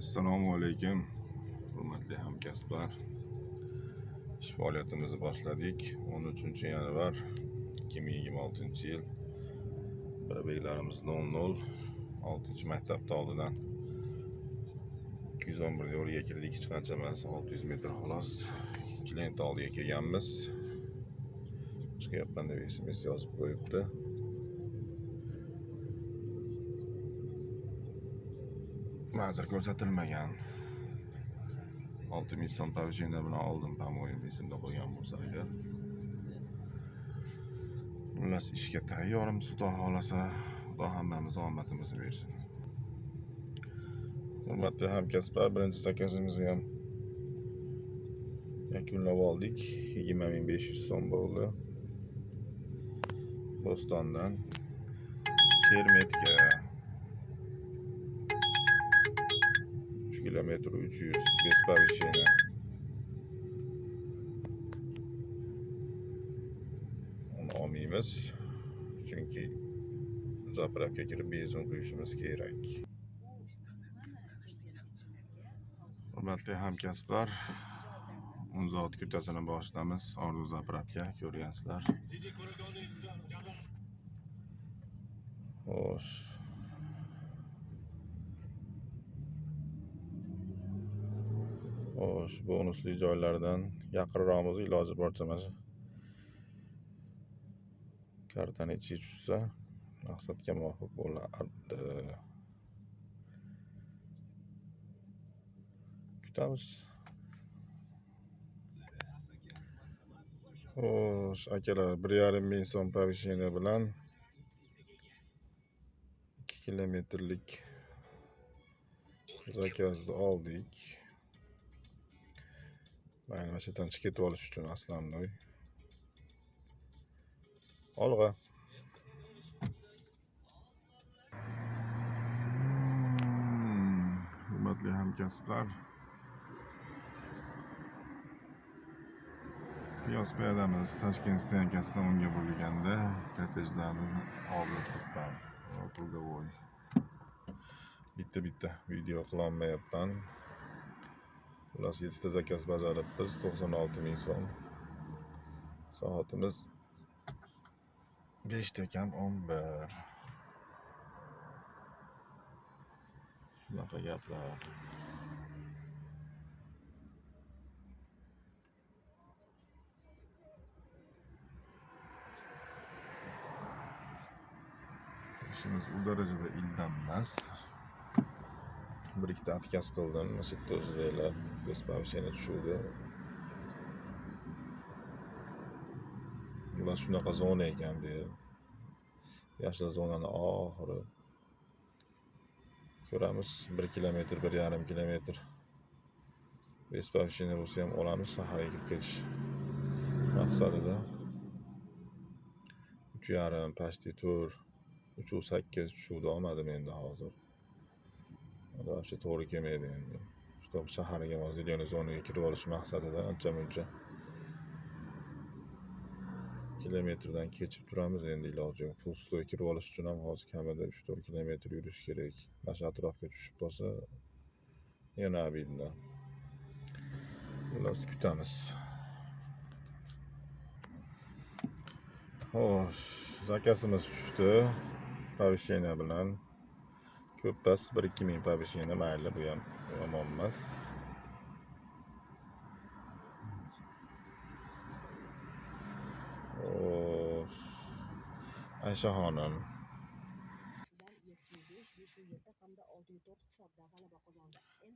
Assalomu alaykum, hurmatli hamkasblar. Ish faoliyatimizni boshladik. 13-yanvar 2026-yil. Birabeylarimiz 00 6-maktabda oldidan 211 yo'lga kirdik. Hech qancha emas, 600 metr xolos. Klient oldiga kelganmiz. Chiqyapman deb SMS yozib qo'yibdi. Ma'zur ko'rsatilmagan. 6000 so'm повышение bilan oldim, по-моему, esimda qo'ygan bo'lsa agar. Xullas ishga tayyormiz, Xudo xolasa. Xudo hammamiz omadimizni bersin. Hurmatli hamkasblar, birinchi zakazimizni ham yakunlab oldik. 20500 so'm bo'ldi. Bo'stondan Chermetga 3 kilometr 300 без повышения. Uni olmaymiz, chunki zapravka kirib benzin quyishimiz kerak. Hurmatli hamkasblar, Unzot ko'chasini boshlamiz. Orzu zapravka ko'rgansizlar. Xo'sh. Bonusli joylardan yaqinroqmiz, iloji boricha mana kartani ichiga tushsa maqsadga muvofiq bo'lardi. Kutamiz. Xo'sh, akalar, 1,5 so'm повышение bilan 2 kilometrlik zakazni oldik. Mayli, mana shu yerdan chiqib ketib olish uchun aslamnoy. Olg'a. Hurmatli hamkasblar, piyoz piyadamiz Toshkent stankasidan unga burilganda kottejlarni oldida turibman. Krugovoy. Bitta video qilolmayapman. Xullas 7 ta zakaz bajaribmiz, 96,000 so'm. Soatimiz 5:11. Shunaqa gaplar. İşimiz u darajada ildam emas. Bir ikkita отказ qildim. Mana shu yerda o'zingizlar без повышения tushuvdi. Bular shunaqa zona ekan bu. Yashil zonani oxiri. Ko'ramiz, 1 kilometr, 1,5 kilometr. Без повышения bo'lsa ham olamiz, shaharga kirib ketish maqsadida. 3,5 почти 4, 3,8 tushuvdi olmadim endi hozir. Вообще to'g'ri kelmaydi endi. Shu shaharga zilyon zonaga kirib olish maqsadida ancha-muncha kilometrdan kechib turamiz endi, iloji yo'q. Pustoy kirib olish uchun ham hozir kamida 3-4 kilometr yurish kerak. Mana shu atrofga tushib qolsa yana abidna. Xullas kutamiz. Xo'sh, zakasimiz tushdi. Повышение bilan ko'ppas 1-2 ming повышение, mayli, bu ham yomon emas. Xo'sh, Aysha xonim.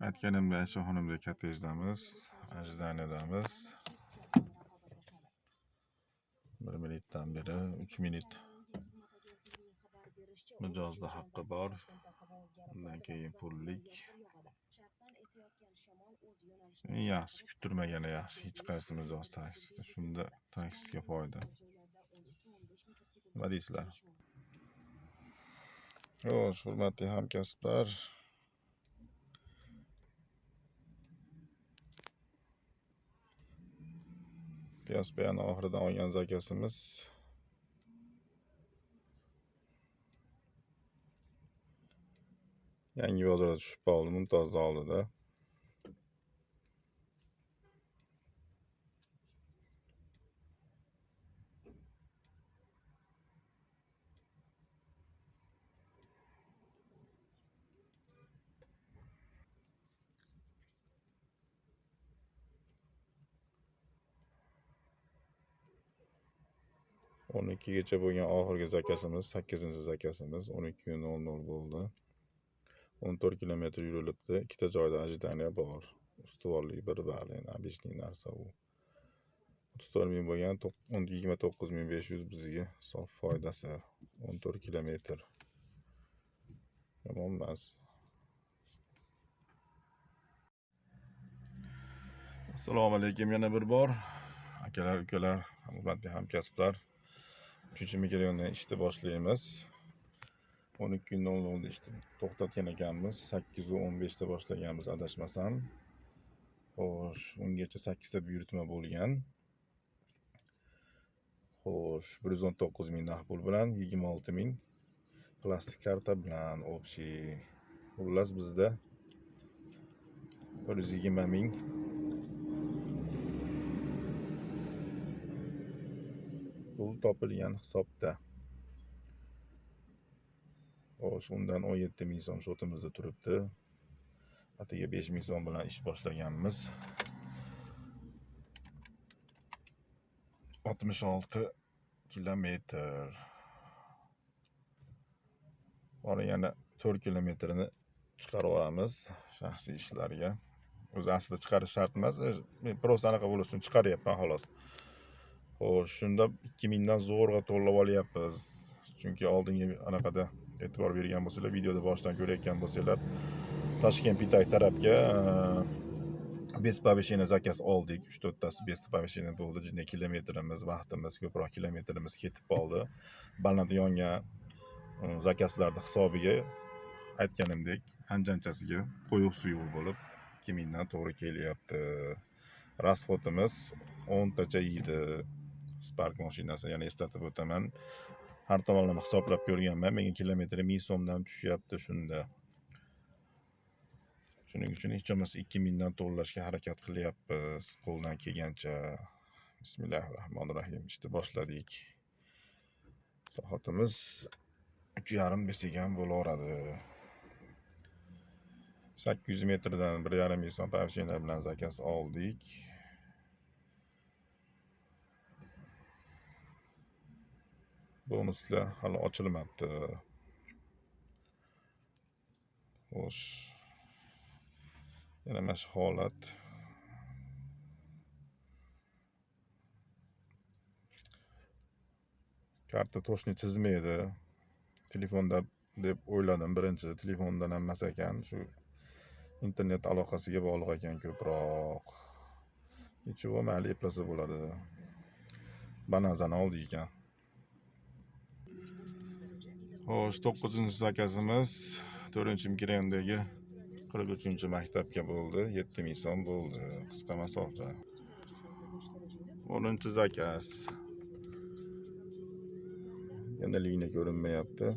Aytganimda Aysha xonimdek kottejdamiz, ajdaniyadamiz. 1 minutdan beri 3 minut mijozda haqqi bor. Undan keyin pullik. Yaxshi, kuttirmagani yaxshi. Hech qaysi mijoz taksida. Shunda taksiga foyda. Nima deysizlar? Xo'sh, hurmatli hamkasblar, piyoz piyani oxiridan olgan zakasimiz Yangi bozorga tushib qoldi Mumtoz oldida. O'n ikkigacha bo'lgan oxirgi zakasimiz 8-chi zakasimiz 12:00 bo'ldi. 14 kilometr yurilibdi. Ikkita joyda ожидание bor. Ustuvorlik bir bali, обычный narsa u. 34 ming bo'lgan 29.500 bizga sof foydasi. 14 kilometr. Yomon emas. Assalomu alaykum yana bir bor. Akalar, ukalar, hurmatli hamkasblar. 3-mikrofonni ishni boshlaymiz. 12:00 da ishni to'xtatgan ekanmiz. 8:15 da boshlaganmiz adashmasam. Xo'sh, ungacha 8 ta buyurtma bo'lgan. Xo'sh, 119 ming naqd pul bilan 26 ming plastik karta bilan общий. Xullas bizda 120 ming pul topilgan hisobda. Xo'sh, undan 17 ming so'm shotimizda turibdi. Atiga 5 ming so'm bilan ish boshlaganmiz. 66 kilometr. Bora yana 4 kilometrini chiqarib olamiz shaxsiy ishlarga. O'zi aslida chiqarish shart emas. Men prosta anaqa bo'lish uchun chiqaryapman xolos. Xo'sh, shunda 2000 dan zo'rg'a to'lab olyapmiz. Chunki oldingi anaqada e'tibor bergan bo'lsanglar, videoda boshdan ko'rayotgan bo'lsanglar, Toshkent Pitay tarafga Bespoveshina zakaz oldik. 3-4 tasi Bespoveshina bo'ldi. Jinday kilometrimiz, vaqtimiz, ko'proq kilometrimiz ketib qoldi. Baland yongan zakazlarning hisobiga aytganimdek, anjanchasiga qo'yuq suyuq bo'lib 2000 dan to'g'ri kelyapti. Rasxodimiz 10 tacha yeydi. Spark mashinasi, yana eslatib o'taman. Har tomonlama hisoblab ko'rganman. Menga kilometri 1000 so'mdan tushyapti shunda. Shuning uchun hech bo'lmasa 2000 dan to'lashga harakat qilyapmiz qo'ldan kelgancha. Bismillahirrohmanirrohim. Ishni boshladik. Soatimiz 3,5 besagan bo'laveradi. 800 metrdan 1,5 ming so'm pavshina bilan zakaz oldik. Bonuslar hali ochilmabdi. Xo'sh. Yana mana shu holat. Karta to'shni chizmaydi. Telefonda deb o'yladim. Birinchi telefondan ham emas ekan. Shu internet aloqasiga bog'liq ekan ko'proq. Nechun mayli eplasa bo'ladi. Banazani oldik ekan. Xo'sh, 9-chi zakazimiz 4-mikrofondagi 43-maktabga bo'ldi. 7 ming so'm bo'ldi. Qisqa masofa. 10-chi zakaz. Yana liniya ko'rinmayapti.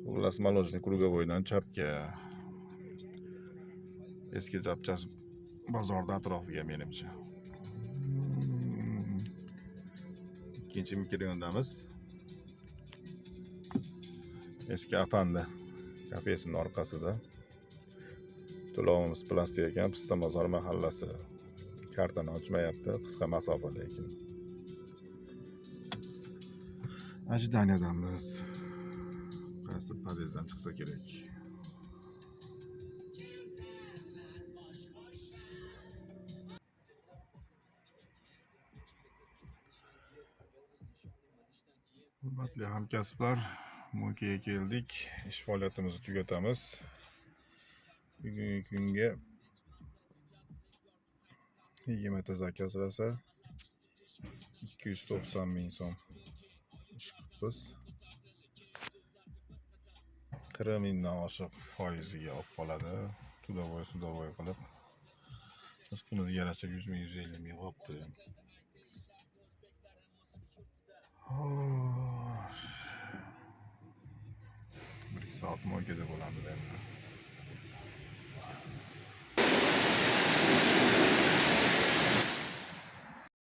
Xullas, Molojniy Krugovoydan chapga. Eski zapchas bozorda atrofiga menimcha. 2-mikrofondamiz. Eski Afanda kafesining orqasida. To'lovimiz plastik ekan, Pista bozor mahallasi. Kartani ochmayapti, qisqa masofa lekin. Ajdaniyadamiz. Qaysi podyezddan chiqsa kerak. Hurmatli hamkasblar, Mo'kiga keldik. Ish faoliyatimizni tugatamiz. Bugungi kunga 20 ta zakaz rosa 290 ming so'm ish qilibmiz. 40 mingdan oshiq foiziga olib qoladi. Tudovoy qilib. Rizqimizga yarasha 100 ming 150 ming qolibdi. soat 12da bo'lamiz endi.